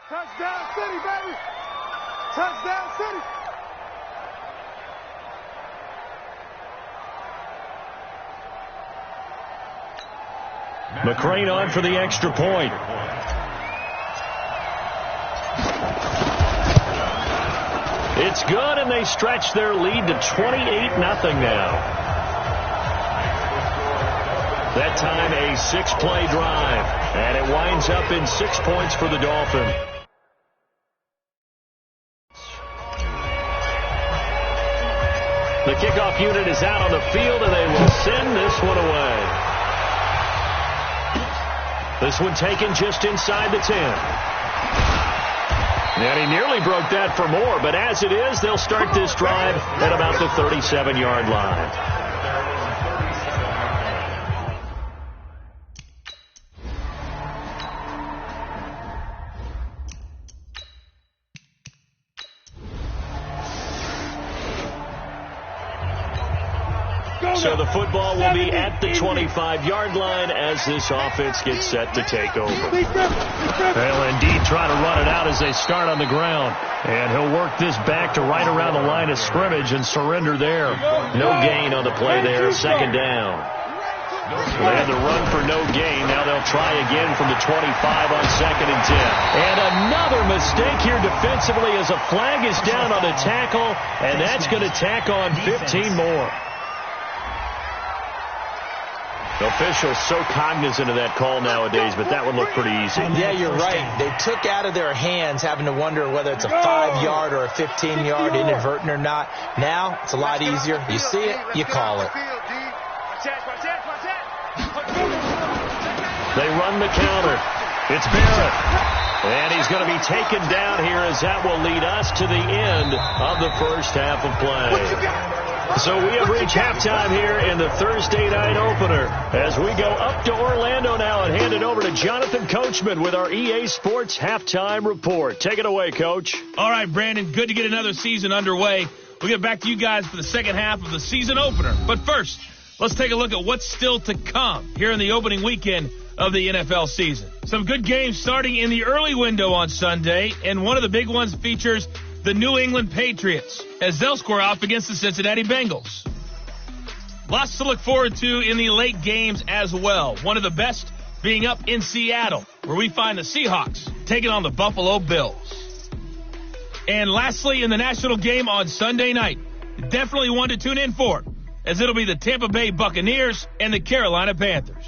Touchdown City, baby! Touchdown City! McCrane on for the extra point. It's good, and they stretch their lead to 28-0 now. That time a 6-play drive, and it winds up in 6 points for the Dolphins. The kickoff unit is out on the field, and they will send this one away. This one taken just inside the 10. And he nearly broke that for more, but as it is, they'll start this drive at about the 37-yard line. So the football will be at the 25-yard line as this offense gets set to take over. They'll indeed try to run it out as they start on the ground. And he'll work this back to right around the line of scrimmage and surrender there. No gain on the play there, second down. So they had to run for no gain. Now they'll try again from the 25 on 2nd and 10. And another mistake here defensively as a flag is down on the tackle, and that's going to tack on 15 more. The officials so cognizant of that call nowadays, but that one looked pretty easy. Yeah, you're right. They took out of their hands having to wonder whether it's a 5-yard or a 15-yard inadvertent or not. Now, it's a lot easier. You see it, you call it. They run the counter. It's Barrett. And he's going to be taken down here as that will lead us to the end of the first half of play. So we have reached halftime here in the Thursday night opener as we go up to Orlando now and hand it over to Jonathan Coachman with our EA Sports halftime report. Take it away, Coach. All right, Brandon, good to get another season underway. We'll get back to you guys for the second half of the season opener. But first, let's take a look at what's still to come here in the opening weekend of the NFL season. Some good games starting in the early window on Sunday, and one of the big ones features the New England Patriots as they'll square off against the Cincinnati Bengals. Lots to look forward to in the late games as well. One of the best being up in Seattle, where we find the Seahawks taking on the Buffalo Bills. And lastly, in the national game on Sunday night, definitely one to tune in for, as it'll be the Tampa Bay Buccaneers and the Carolina Panthers.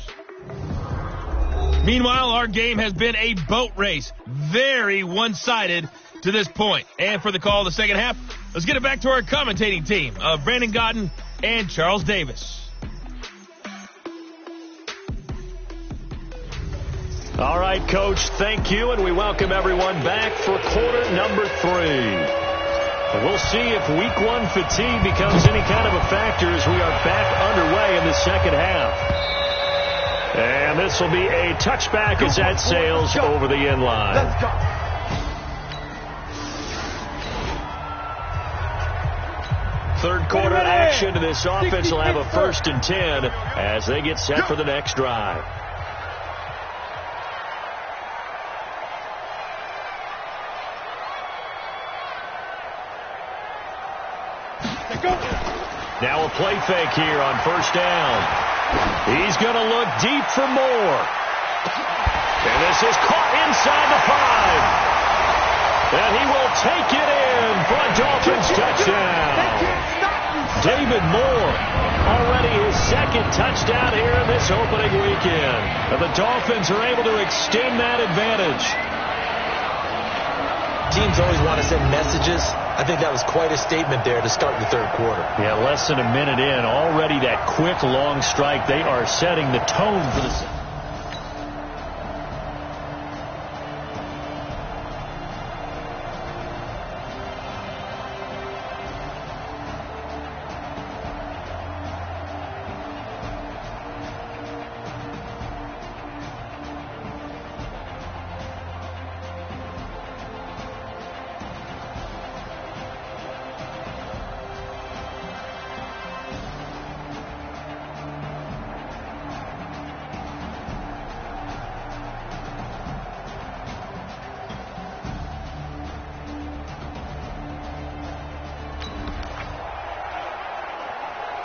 Meanwhile, our game has been a boat race, very one-sided to this point. And for the call of the second half, let's get it back to our commentating team of Brandon Godden and Charles Davis. All right, Coach, thank you, and we welcome everyone back for quarter number 3. And we'll see if week 1 fatigue becomes any kind of a factor as we are back underway in the second half. And this will be a touchback as that sails over the end line. Let's go. Third quarter action to this offense will have a 1st and 10 as they get set for the next drive. Now a play fake here on 1st down. He's going to look deep for more. And this is caught inside the 5. And he will take it in for a Dolphins touchdown. David Moore, already his 2nd touchdown here in this opening weekend. And the Dolphins are able to extend that advantage. Teams always want to send messages. I think that was quite a statement there to start the third quarter. Yeah, less than a minute in. Already that quick, long strike. They are setting the tone for the...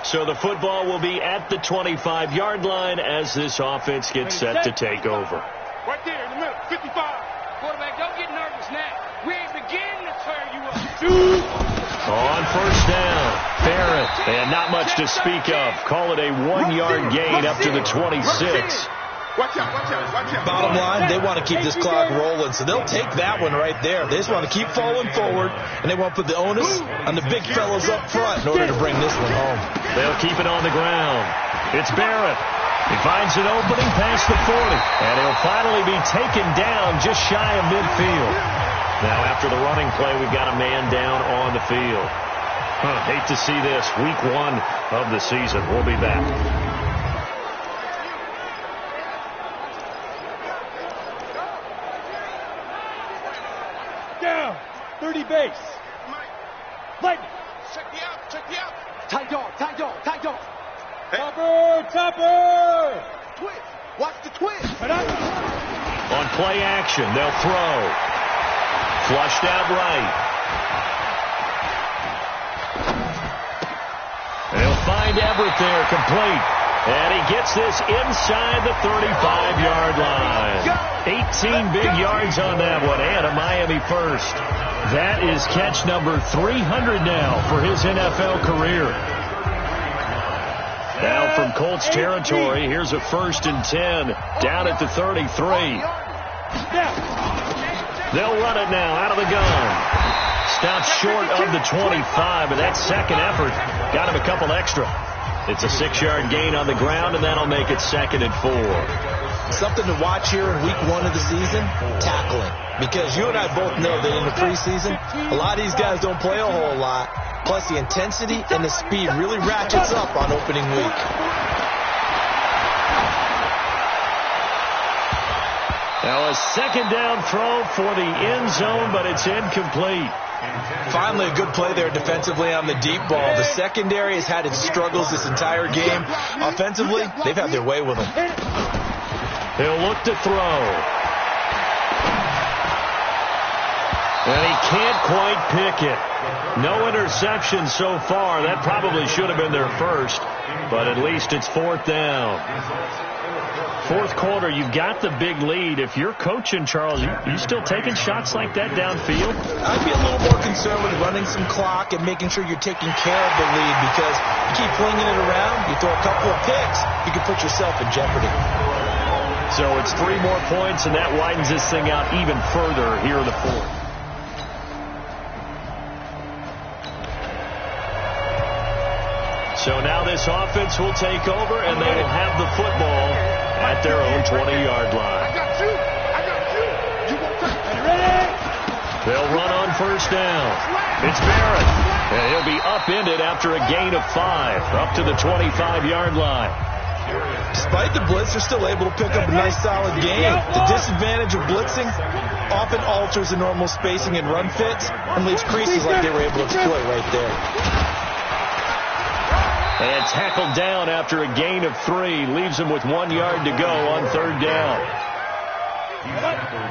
So the football will be at the 25-yard line as this offense gets set to take over. Right there in the middle, 55. Quarterback, don't get nervous now. We ain't beginning to turn you up. On first down, Barrett, and not much to speak of. Call it a 1-yard gain up to the 26. Watch out, watch out, watch out. Bottom line, they want to keep this clock rolling, so they'll take that one right there. They just want to keep falling forward, and they want to put the onus on the big fellas up front in order to bring this one home. They'll keep it on the ground. It's Barrett. He finds an opening past the 40, and he'll finally be taken down just shy of midfield. Now, after the running play, we've got a man down on the field. Hate to see this. Week 1 of the season. We'll be back. Down, 30 base. Lightning. Check me out, check me out. Tight dog, tight dog, tight dog. Hey. Topper, topper. Twist. Watch the twist. On play action, they'll throw. Flushed out right. They'll find Everett there, complete. And he gets this inside the 35-yard line. 18 big yards on that one, and a Miami first. That is catch number 300 now for his NFL career. Now from Colts territory, here's a 1st and 10 down at the 33. They'll run it now out of the gun. Stops short of the 25, but that second effort got him a couple extra. It's a 6-yard gain on the ground, and that'll make it 2nd and 4. Something to watch here in week 1 of the season, tackling. Because you and I both know that in the preseason, a lot of these guys don't play a whole lot. Plus, the intensity and the speed really ratchets up on opening week. Now a 2nd down throw for the end zone, but it's incomplete. Finally, a good play there defensively on the deep ball. The secondary has had its struggles this entire game. Offensively, they've had their way with them. He'll look to throw. And he can't quite pick it. No interception so far. That probably should have been their first, but at least it's 4th down. 4th quarter, you've got the big lead. If you're coaching, Charles, you still taking shots like that downfield? I'd be a little more concerned with running some clock and making sure you're taking care of the lead, because you keep flinging it around, you throw a couple of picks, you can put yourself in jeopardy. So it's 3 more points, and that widens this thing out even further here in the 4th. So now this offense will take over, and they will have the football at their own 20-yard line. I got you. I got you. You won't touch me. Ready? They'll run on first down. It's Barrett. And he'll be upended after a gain of 5, up to the 25-yard line. Despite the blitz, they're still able to pick up a nice solid gain. The disadvantage of blitzing often alters the normal spacing and run fits and leaves creases like they were able to exploit right there. And tackled down after a gain of 3. Leaves him with 1 yard to go on 3rd down.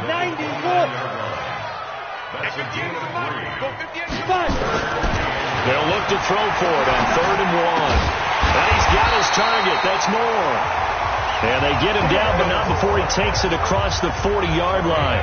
94. They'll look to throw for it on 3rd and 1. And he's got his target. That's Moore. And they get him down, but not before he takes it across the 40-yard line.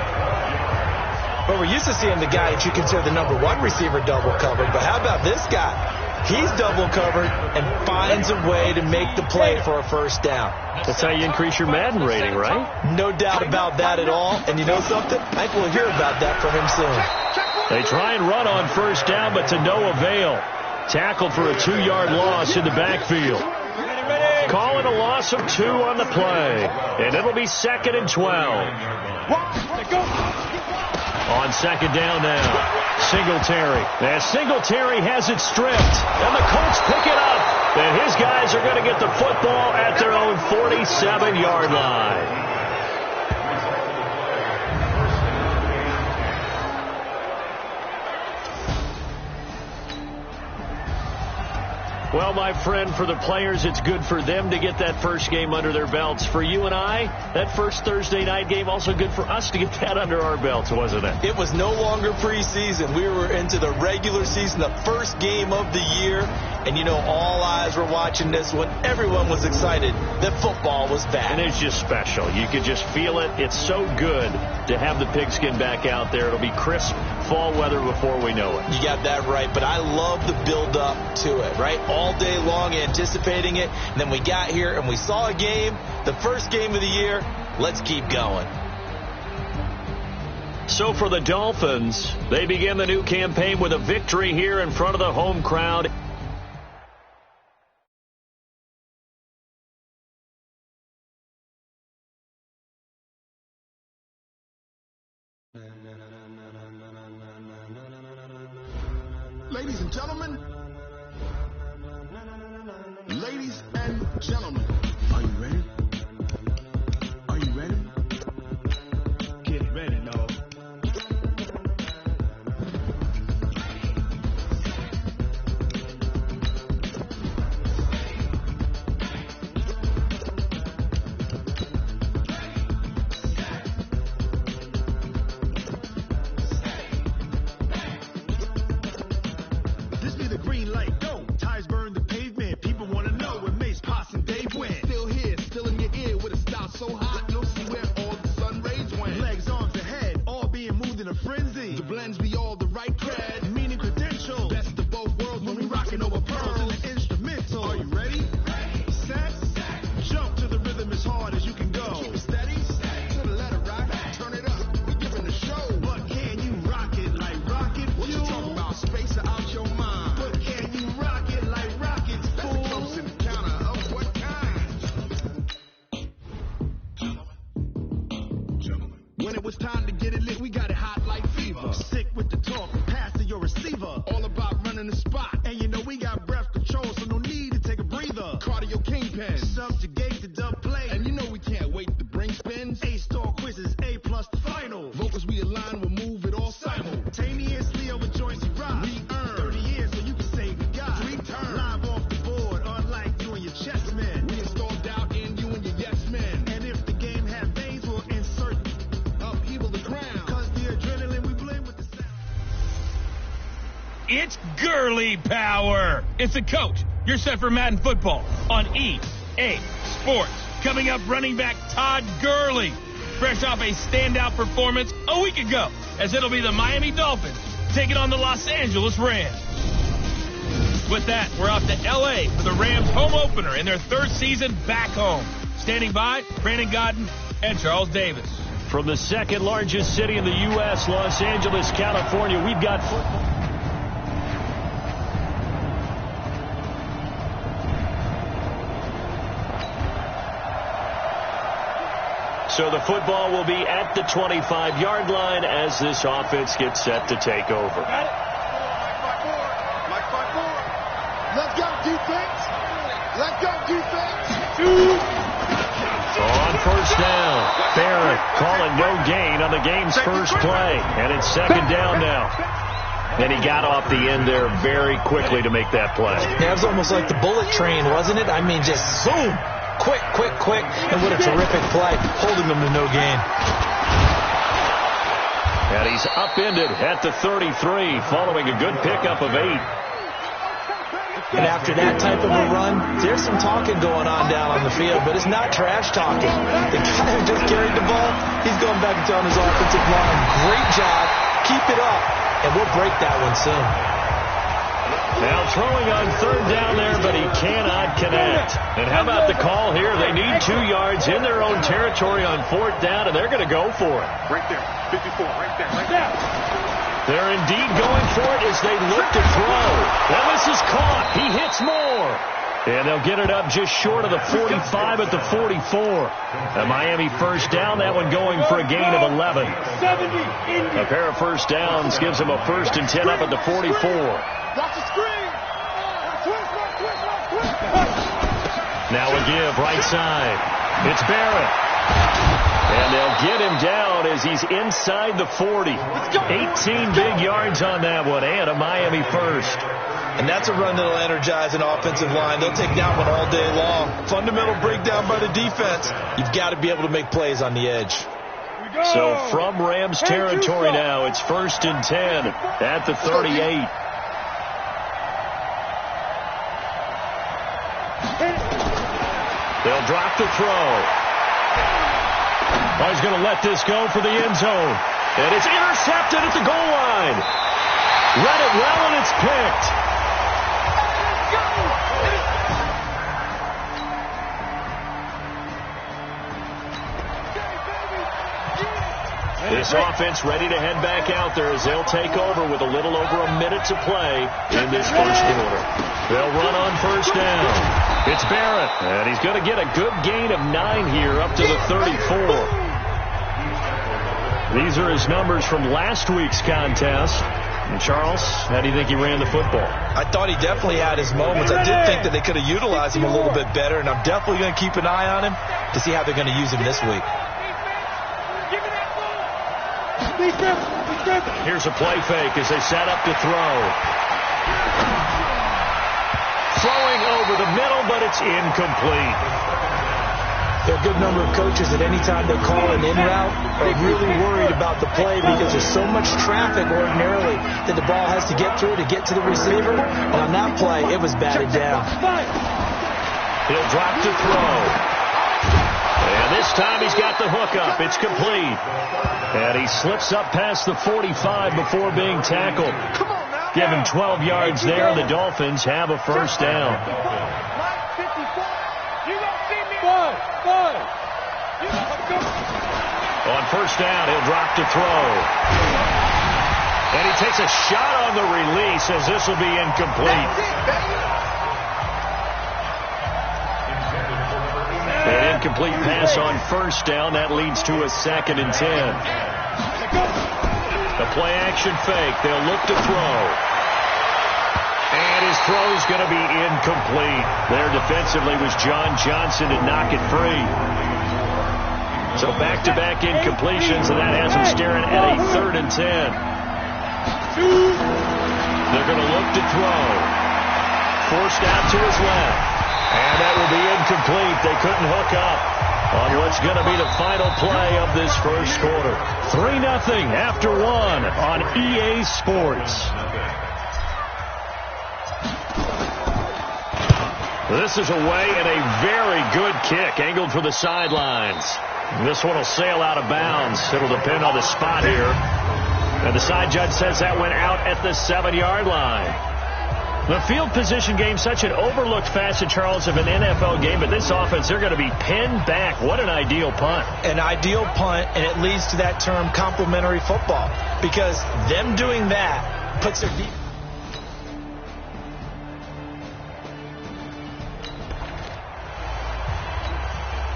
Well, we're used to seeing the guy that you consider the number 1 receiver double covered, but how about this guy? He's double covered and finds a way to make the play for a 1st down. That's how you increase your Madden rating, right? No doubt about that at all. And you know something? I think we'll hear about that from him soon. They try and run on 1st down, but to no avail. Tackled for a 2-yard loss in the backfield. Call it a loss of 2 on the play. And it'll be 2nd and 12. On 2nd down now. Singletary. As Singletary has it stripped. And the Colts pick it up. And his guys are going to get the football at their own 47-yard line. Well, my friend, for the players, it's good for them to get that first game under their belts. For you and I, that first Thursday night game, also good for us to get that under our belts, wasn't it? It was no longer preseason. We were into the regular season, the first game of the year. And, you know, all eyes were watching this when everyone was excited that football was back. And it's just special. You could just feel it. It's so good to have the pigskin back out there. It'll be crisp fall weather before we know it. You got that right, but I love the build-up to it, right? All day long anticipating it, and then we got here and we saw a game, the first game of the year. Let's keep going. So for the Dolphins, they begin the new campaign with a victory here in front of the home crowd. Ladies and gentlemen, are you ready? Are you ready? Get ready, no. This be the green light, go. Ties burn the pavement. People want to know where Mace, Poss, and Dave went. Still here, still in your ear with a style so hot. You'll see where all the sun rays went. Legs, arms, and head, all being moved in a frenzy. The blends be all the right cred, meaning credential. Best of both worlds when we rockin' over pearls in the instrumental. Are you ready? Set, jump to the rhythm as hard as you can go. Keep it steady, to the letter rock. Turn it up, we giving the show. But can you rock it like rocket fuel? What you talking about? Space out your mind. But can you rock it like rockets, fool? That's a close encounter of what kind? When it was time to get it lit, we got it hot like fever. Sick with the talk, pass to your receiver. All about running the spot. And you know we got breath control, so no need to take a breather. Cardio kingpin, subjugate the dub play. And you know we can't wait to bring spins. A-star quizzes, A+ the final. Vocals we align, we'll move it all simultaneously over joints you rock. We earn 30 years so you can say we got 3 turns. Live off the board, unlike you and your chess men. We installed doubt in you and your yes men. And if the game had veins, we'll insert upheaval the ground. Cause the adrenaline we blend with the sound. It's Gurley power. It's the coach. You're set for Madden football on EA Sports. Coming up, running back Todd Gurley, fresh off a standout performance a week ago, as it'll be the Miami Dolphins taking on the Los Angeles Rams. With that, we're off to L.A. for the Rams home opener in their third season back home. Standing by, Brandon Godden and Charles Davis. From the second largest city in the U.S., Los Angeles, California, we've got football. So the football will be at the 25-yard line as this offense gets set to take over. Got it. Mike 5-4. Let's go, defense. Let's go, defense. On first down, Barrett calling no gain on the game's first play. And it's second down now. And he got off the end there very quickly to make that play. Yeah, it was almost like the bullet train, wasn't it? I mean, just zoom. Quick, quick, quick. And what a terrific play, holding them to no gain. And he's upended at the 33, following a good pickup of 8. And after that type of a run, there's some talking going on down on the field, but it's not trash talking. The guy who just carried the ball, he's going back and telling his offensive line, great job, keep it up, and we'll break that one soon. Now throwing on third down there, but he cannot connect. And how about the call here? They need 2 yards in their own territory on fourth down, and they're going to go for it. Right there. 54. Right there. Right there. They're indeed going for it as they look to throw. Now this is caught. He hits more. And they'll get it up just short of the 45 at the 44. A Miami first down, that one going for a gain of 11. A pair of first downs gives them a 1st and 10 up at the 44. Watch the screen. Now a give right side. It's Barrett. And they'll get him down as he's inside the 40. 18 big yards on that one and a Miami first. And that's a run that'll energize an offensive line. They'll take that one all day long. Fundamental breakdown by the defense. You've got to be able to make plays on the edge. So from Rams territory now, it's 1st and 10 at the 38. They'll drop the throw. He's going to let this go for the end zone. And it's intercepted at the goal line. Read it well, and it's picked. This offense ready to head back out there as they'll take over with a little over a minute to play in this first quarter. They'll run on 1st down. It's Barrett, and he's going to get a good gain of 9 here up to the 34. These are his numbers from last week's contest. And Charles, how do you think he ran the football? I thought he definitely had his moments. I did think that they could have utilized him a little bit better, and I'm definitely going to keep an eye on him to see how they're going to use him this week. Here's a play fake as they set up to throw. Throwing over the middle, but it's incomplete. There are a good number of coaches that any time they call an in route are really worried about the play because there's so much traffic ordinarily that the ball has to get through to get to the receiver. And on that play, it was batted down. He'll drop to throw. And this time he's got the hook up. It's complete. And he slips up past the 45 before being tackled. Given 12 yards there, the Dolphins have a 1st down. On 1st down, he'll drop to throw. And he takes a shot on the release as this will be incomplete. An incomplete pass on 1st down. That leads to a 2nd and 10. The play action fake. They'll look to throw. And his throw's going to be incomplete. There defensively was John Johnson to knock it free. So back-to-back incompletions, and that has him staring at a 3rd and 10. They're going to look to throw. Forced out to his left. And that will be incomplete. They couldn't hook up on what's going to be the final play of this first quarter. 3-0 after 1 on EA Sports. This is away and a very good kick angled for the sidelines. This one will sail out of bounds. It'll depend on the spot here. And the side judge says that went out at the 7-yard line. The field position game, such an overlooked facet, Charles, of an NFL game, but this offense, they're going to be pinned back. What an ideal punt. An ideal punt, and it leads to that term complementary football, because them doing that puts their deep.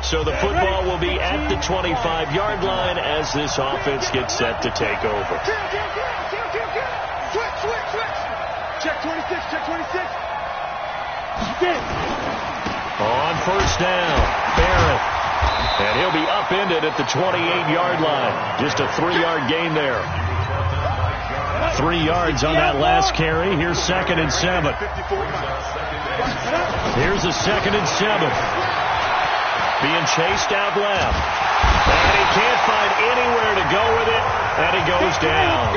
So the football will be at the 25-yard line as this offense gets set to take over. Switch. Check 26, check 26. On 1st down, Barrett. And he'll be upended at the 28-yard line. Just a 3-yard gain there. 3 yards on that last carry. Here's 2nd and 7. Here's a 2nd and 7. Being chased out left. And he can't find anywhere to go with it. And he goes down.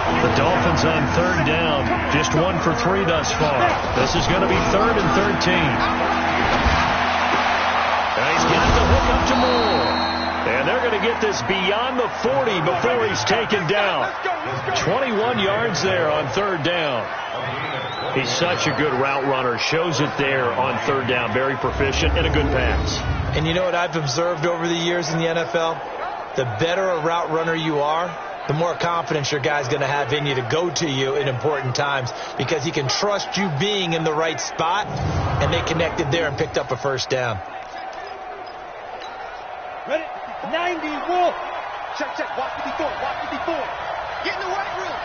The Dolphins on 3rd down. Just 1 for 3 thus far. This is going to be 3rd and 13. And he's got the hook up to Moore. And they're going to get this beyond the 40 before he's taken down. 21 yards there on 3rd down. He's such a good route runner. Shows it there on 3rd down. Very proficient and a good pass. And you know what I've observed over the years in the NFL? The better a route runner you are, the more confidence your guy's going to have in you to go to you in important times, because he can trust you being in the right spot, and they connected there and picked up a 1st down. Ready? 90, Wolf. Check. Watch 54. Get in the right room.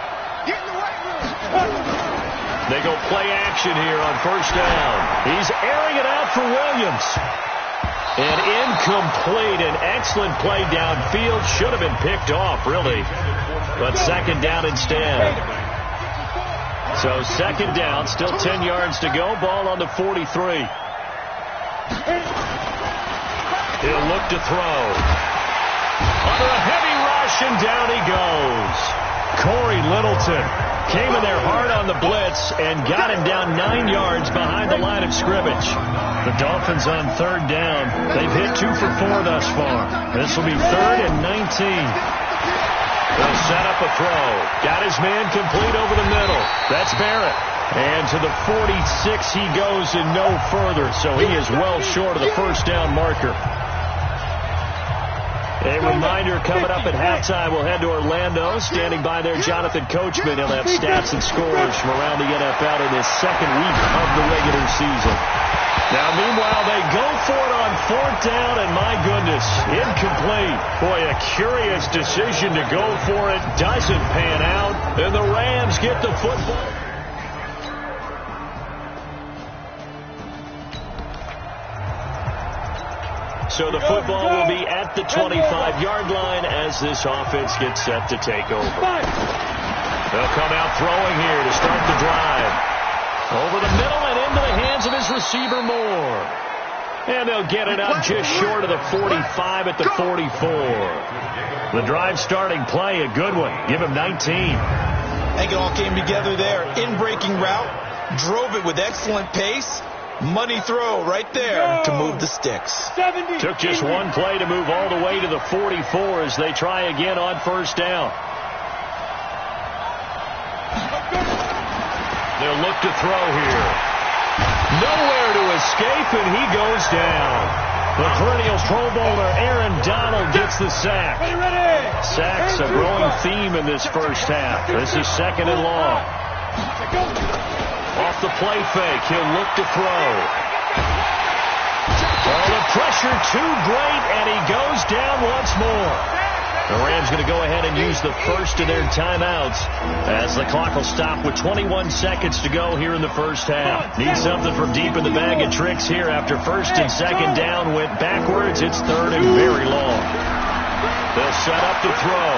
They go play action here on 1st down. He's airing it out for Williams. And incomplete. An excellent play downfield. Should have been picked off, really. But 2nd down instead. So second down, still 10 yards to go. Ball on the 43. He'll look to throw. Under a heavy rush, and down he goes. Corey Littleton came in there hard on the blitz and got him down 9 yards behind the line of scrimmage. The Dolphins on third down. They've hit 2 for 4 thus far. This will be 3rd and 19. They'll set up a throw. Got his man complete over the middle. That's Barrett. And to the 46 he goes and no further, so he is well short of the first down marker. A reminder, coming up at halftime, we'll head to Orlando. Standing by there, Jonathan Coachman. He'll have stats and scores from around the NFL in this second week of the regular season. Now, meanwhile, they go for it on 4th down, and my goodness, incomplete. Boy, a curious decision to go for it. Doesn't pan out, and the Rams get the football. So the football will be at the 25-yard line as this offense gets set to take over. They'll come out throwing here to start the drive. Over the middle and into the hands of his receiver Moore. And they'll get it up just short of the 45 at the 44. The drive starting play, a good one. Give him 19. I think it all came together there. In-breaking route, drove it with excellent pace. Money throw right there to move the sticks. Took just one play to move all the way to the 44 as they try again on first down. They'll look to throw here. Nowhere to escape, and he goes down. The perennial Pro Bowler Aaron Donald gets the sack. Sacks a growing theme in this first half. This is 2nd and long. Off the play fake, he'll look to throw. Oh, the pressure too great, and he goes down once more. The Rams going to go ahead and use the first of their timeouts as the clock will stop with 21 seconds to go here in the first half. Need something from deep in the bag of tricks here after 1st and 2nd down went backwards. It's 3rd and very long. They'll set up to throw.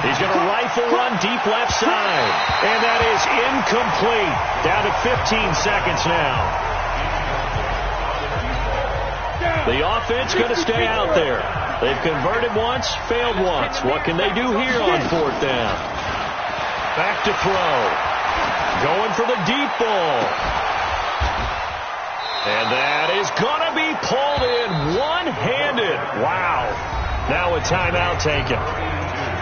He's going to rifle run deep left side. And that is incomplete. Down to 15 seconds now. The offense going to stay out there. They've converted once, failed once. What can they do here on 4th down? Back to throw. Going for the deep ball. And that is going to be pulled in one-handed. Wow. Now a timeout taken.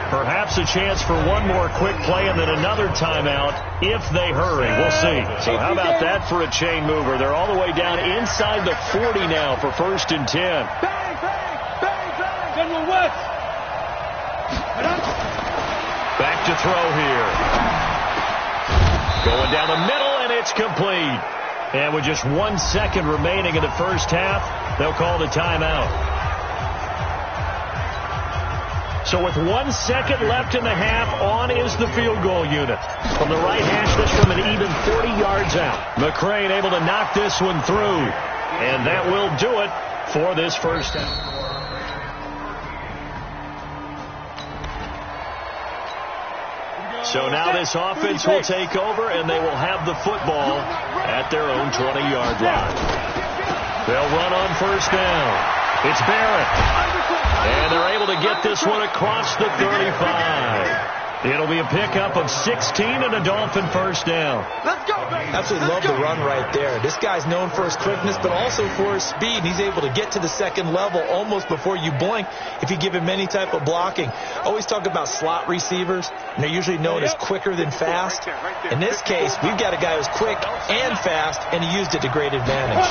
Perhaps a chance for one more quick play and then another timeout if they hurry. We'll see. So how about that for a chain mover? They're all the way down inside the 40 now for 1st and 10. Back to throw here. Going down the middle, and it's complete. And with just 1 second remaining in the first half, they'll call the timeout. So with 1 second left in the half, on is the field goal unit. From the right hash, this from an even 40 yards out. McCrane able to knock this one through. And that will do it for this first half. So now this offense will take over, and they will have the football at their own 20-yard line. They'll run on first down. It's Barrett. And they're able to get this one across the 35. It'll be a pickup of 16 and a Dolphin first down. Let's go, baby. Absolutely love the run right there. This guy's known for his quickness, but also for his speed. He's able to get to the second level almost before you blink if you give him any type of blocking. Always talk about slot receivers, and they're usually known as quicker than fast. In this case, we've got a guy who's quick and fast, and he used it to great advantage.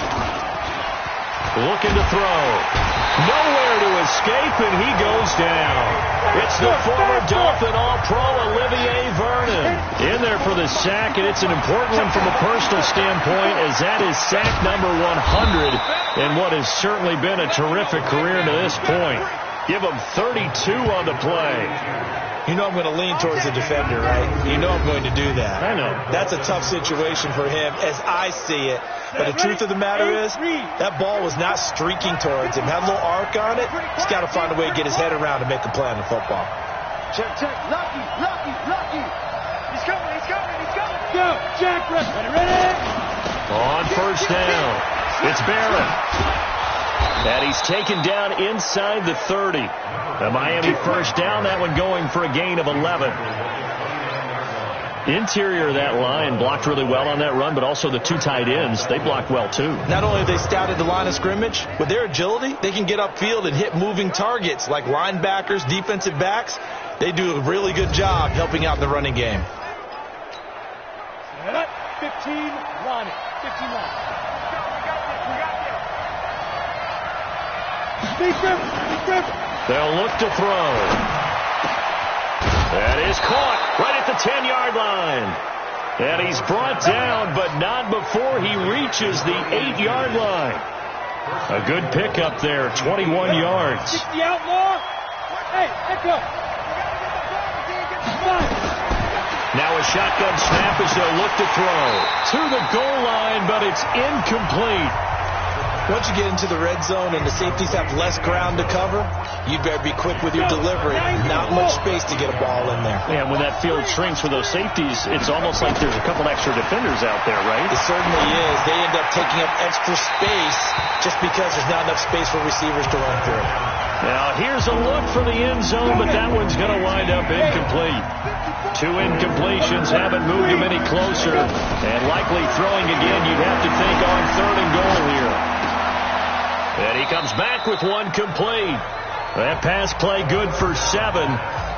Looking to throw. Nowhere to escape, and he goes down. It's the former Dolphin All-Pro Olivier Vernon in there for the sack, and it's an important one from a personal standpoint as that is sack number 100 and what has certainly been a terrific career to this point. Give him 32 on the play. You know I'm going to lean towards the defender, right? You know I'm going to do that. I know. That's a tough situation for him as I see it. But the truth of the matter is, that ball was not streaking towards him. Had a little arc on it. He's got to find a way to get his head around and make a play on the football. Check. Lucky. He's Go, Jack, ready? On first down, it's Barrett. And he's taken down inside the 30. The Miami first down, that one going for a gain of 11. Interior of that line blocked really well on that run, but also the two tight ends, they blocked well too. Not only have they scouted the line of scrimmage, with their agility, they can get upfield and hit moving targets like linebackers, defensive backs. They do a really good job helping out in the running game. 15 line. 15 line. They'll look to throw. That is caught right at the 10-yard line. And he's brought down, but not before he reaches the 8-yard line. A good pickup there, 21 yards. 60 outlaw. Hey, let go. Now a shotgun snap as they'll look to throw. To the goal line, but it's incomplete. Once you get into the red zone and the safeties have less ground to cover, you'd better be quick with your delivery. Not much space to get a ball in there. And when that field shrinks with those safeties, it's almost like there's a couple extra defenders out there, right? It certainly is. They end up taking up extra space just because there's not enough space for receivers to run through. Now here's a look for the end zone, but that one's going to wind up incomplete. Two incompletions haven't moved him any closer. And likely throwing again, you'd have to think on 3rd and goal here. And he comes back with one complete. That pass play good for 7,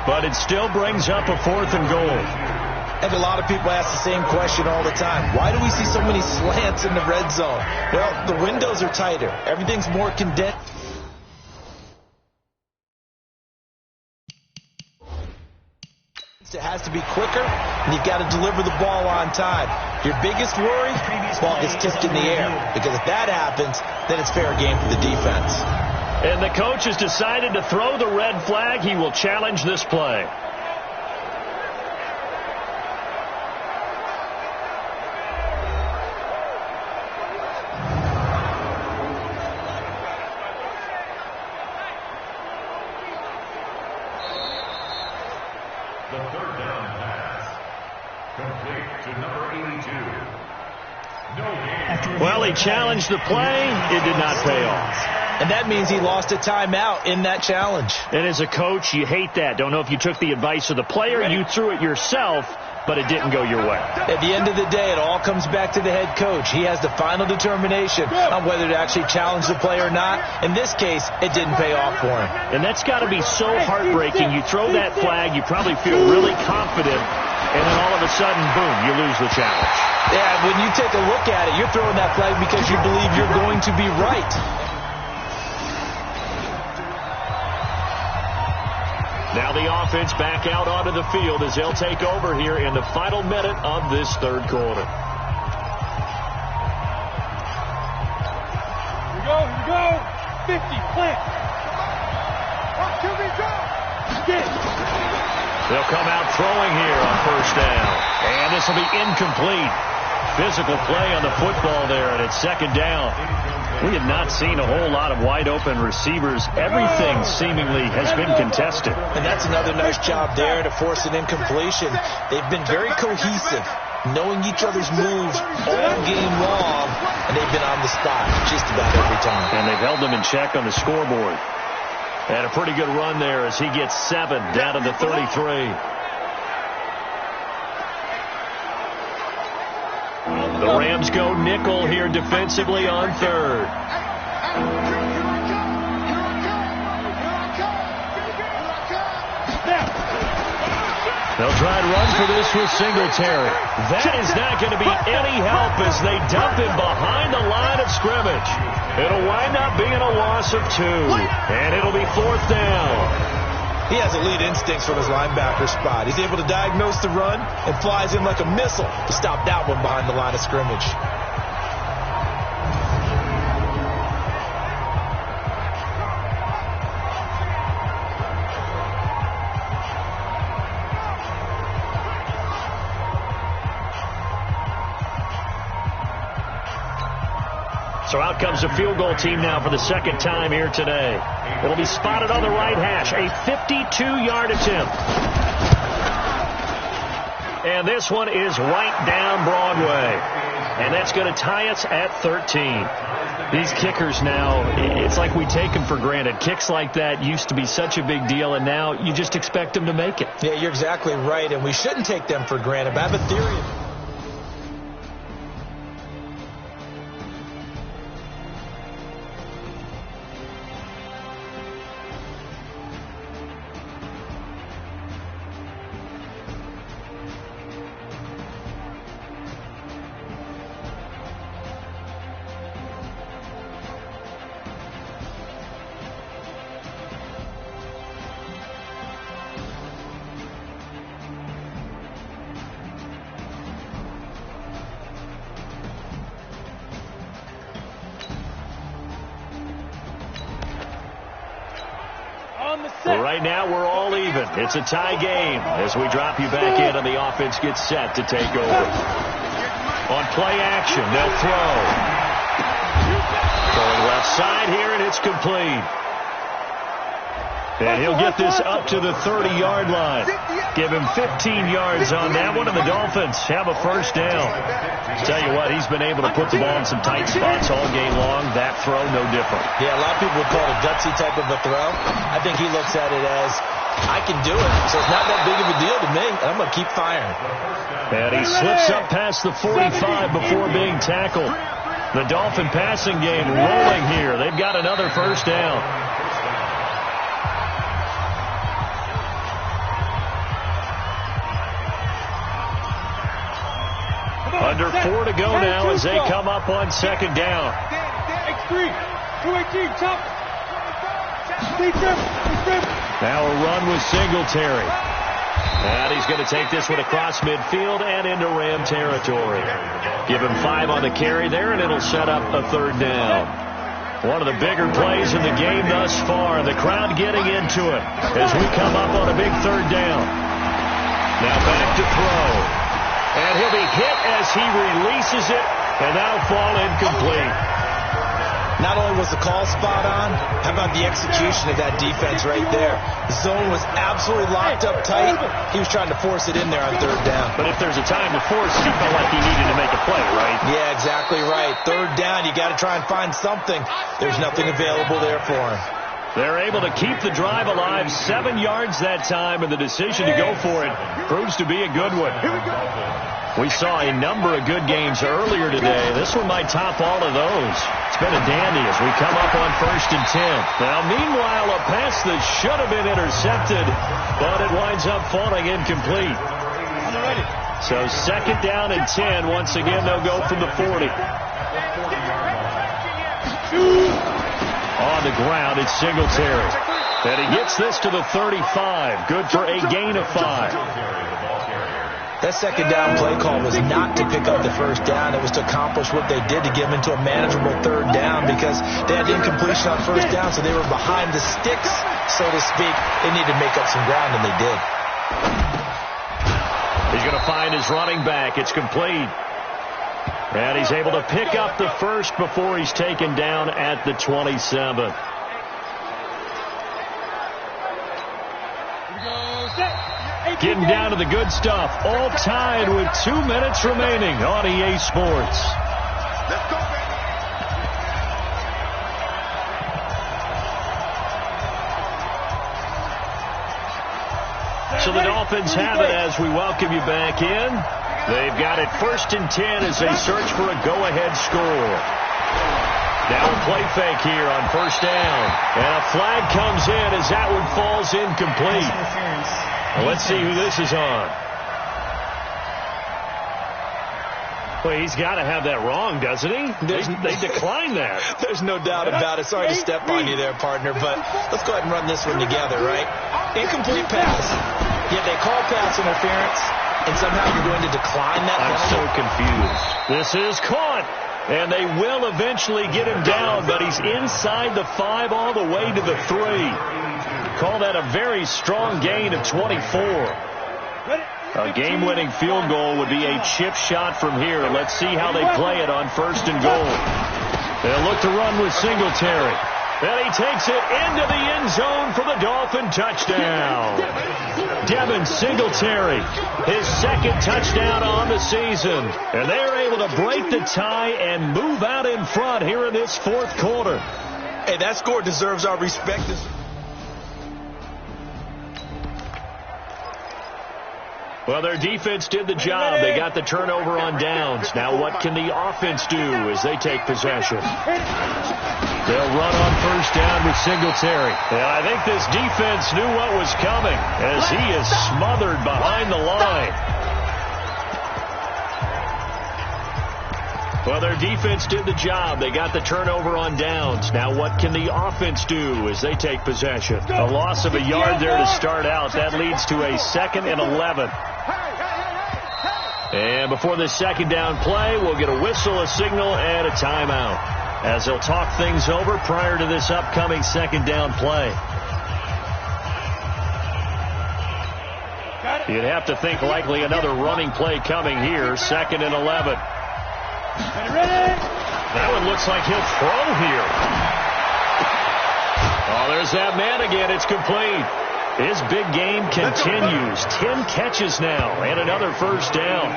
but it still brings up a 4th and goal. And a lot of people ask the same question all the time. Why do we see so many slants in the red zone? Well, the windows are tighter. Everything's more condensed. It has to be quicker, and you've got to deliver the ball on time. Your biggest worry, ball gets tipped in the air, because if that happens, then it's fair game for the defense. And the coach has decided to throw the red flag. He will challenge this play. The 3rd down pass. Complete to number 82. No gain. Well, he challenged the play. It did not pay off. And that means he lost a timeout in that challenge. And as a coach, you hate that. Don't know if you took the advice of the player. You threw it yourself, but it didn't go your way. At the end of the day, it all comes back to the head coach. He has the final determination on whether to actually challenge the play or not. In this case, it didn't pay off for him. And that's got to be so heartbreaking. You throw that flag, you probably feel really confident, and then all of a sudden, boom, you lose the challenge. Yeah, when you take a look at it, you're throwing that flag because you believe you're going to be right. Now the offense back out onto the field as they'll take over here in the final minute of this 3rd quarter. Here we go. 50, plant. 1, 2, 3, go. Get it. They'll come out throwing here on first down. And this will be incomplete. Physical play on the football there, and it's 2nd down. We have not seen a whole lot of wide-open receivers. Everything seemingly has been contested. And that's another nice job there to force an incompletion. They've been very cohesive, knowing each other's moves all game long, and they've been on the spot just about every time. And they've held them in check on the scoreboard. And a pretty good run there as he gets 7 down to the 33. The Rams go nickel here defensively on 3rd. They'll try and run for this with Singletary. That is not going to be any help as they dump him behind the line of scrimmage. It'll wind up being a loss of 2, and it'll be 4th down. He has elite instincts from his linebacker spot. He's able to diagnose the run and flies in like a missile to stop that one behind the line of scrimmage. So out comes the field goal team now for the 2nd time here today. It'll be spotted on the right hash. A 52-yard attempt. And this one is right down Broadway. And that's going to tie us at 13. These kickers now, it's like we take them for granted. Kicks like that used to be such a big deal, and now you just expect them to make it. Yeah, you're exactly right, and we shouldn't take them for granted. But I have a theory. Right now, we're all even. It's a tie game as we drop you back in and the offense gets set to take over. On play action, they'll throw. Going left side here, and it's complete. And he'll get this up to the 30-yard line. Give him 15 yards on that one, and the Dolphins have a first down. Tell you what, he's been able to put the ball in some tight spots all game long. That throw, no different. Yeah, a lot of people would call it a gutsy type of a throw. I think he looks at it as, I can do it, so it's not that big of a deal to me, and I'm going to keep firing. And he slips up past the 45 before being tackled. The Dolphin passing game rolling here. They've got another first down. Under 4 to go now as they come up on second down. X3, 218, chop. Now a run with Singletary. And he's going to take this one across midfield and into Ram territory. Give him 5 on the carry there, and it'll set up a third down. One of the bigger plays in the game thus far. The crowd getting into it as we come up on a big third down. Now back to throw. And he'll be hit as he releases it, and that'll fall incomplete. Not only was the call spot on, how about the execution of that defense right there? The zone was absolutely locked up tight. He was trying to force it in there on third down. But if there's a time to force it, he felt like he needed to make a play, right? Yeah, exactly right. Third down, you got to try and find something. There's nothing available there for him. They're able to keep the drive alive, 7 yards that time, and the decision to go for it proves to be a good one. We saw a number of good games earlier today. This one might top all of those. It's been a dandy as we come up on 1st and 10. Now, meanwhile, a pass that should have been intercepted, but it winds up falling incomplete. So 2nd down and 10. Once again, they'll go from the 40. On the ground, it's Singletary. And he gets this to the 35. Good for a gain of 5. That second down play call was not to pick up the first down. It was to accomplish what they did to get them into a manageable third down because they had incompletion on first down, so they were behind the sticks, so to speak. They needed to make up some ground, and they did. He's going to find his running back. It's complete. And he's able to pick up the first before he's taken down at the 27. Getting down to the good stuff. All tied with 2 minutes remaining on EA Sports. Let's go, baby. So the Dolphins have it as we welcome you back in. They've got it 1st and 10 as they search for a go-ahead score. Now a play fake here on 1st down. And a flag comes in as that one falls incomplete. Well, let's see who this is on. Well, he's got to have that wrong, doesn't he? They declined that. There's no doubt about it. Sorry to step on you there, partner, but let's go ahead and run this one together, right? Incomplete pass. Yet they call pass interference, and somehow you're going to decline that. I'm so confused. This is caught, and they will eventually get him down, but he's inside the 5 all the way to the 3. Call that a very strong gain of 24. A game-winning field goal would be a chip shot from here. Let's see how they play it on 1st and goal. They'll look to run with Singletary. And he takes it into the end zone for the Dolphin touchdown. Devin Singletary, his second touchdown on the season. And they are able to break the tie and move out in front here in this fourth quarter. Hey, that score deserves our respect. Well, their defense did the job. They got the turnover on downs. Now what can the offense do as they take possession? They'll run on first down with Singletary. And I think this defense knew what was coming as he is smothered behind the line. Well, their defense did the job. They got the turnover on downs. Now what can the offense do as they take possession? A loss of a yard there to start out. That leads to a 2nd and 11. And before this second down play, we'll get a whistle, a signal, and a timeout as they'll talk things over prior to this upcoming second down play. You'd have to think likely another running play coming here, 2nd and 11. That one looks like he'll throw here. Oh, there's that man again. It's complete. His big game continues. 10 catches now and another first down.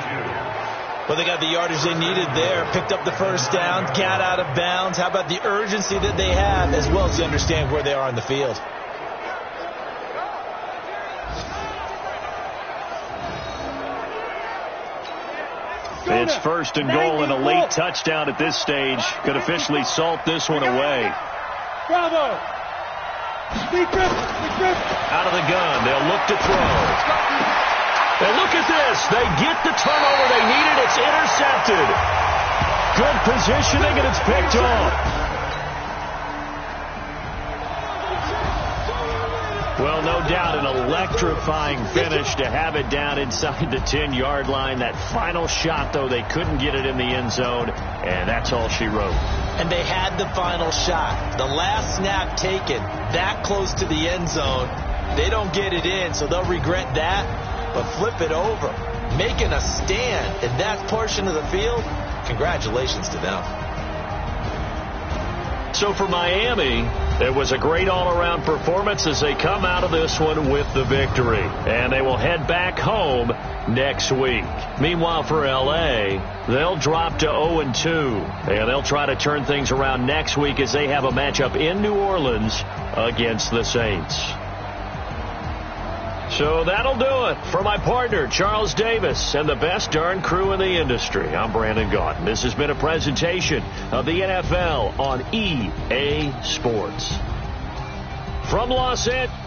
Well, they got the yardage they needed there. Picked up the first down. Got out of bounds. How about the urgency that they have as well as they understand where they are on the field? It's 1st and goal, and a late touchdown at this stage could officially salt this one away. Bravo! Out of the gun, they'll look to throw. And look at this. They get the turnover they needed. It's intercepted. Good positioning, and it's picked off. Well, no doubt an electrifying finish to have it down inside the 10-yard line. That final shot, though, they couldn't get it in the end zone, and that's all she wrote. And they had the final shot. The last snap taken that close to the end zone. They don't get it in, so they'll regret that, but flip it over. Making a stand in that portion of the field, congratulations to them. So for Miami, it was a great all-around performance as they come out of this one with the victory. And they will head back home next week. Meanwhile, for L.A., they'll drop to 0-2. And they'll try to turn things around next week as they have a matchup in New Orleans against the Saints. So that'll do it for my partner, Charles Davis, and the best darn crew in the industry. I'm Brandon Gaudin. This has been a presentation of the NFL on EA Sports. From Los Angeles.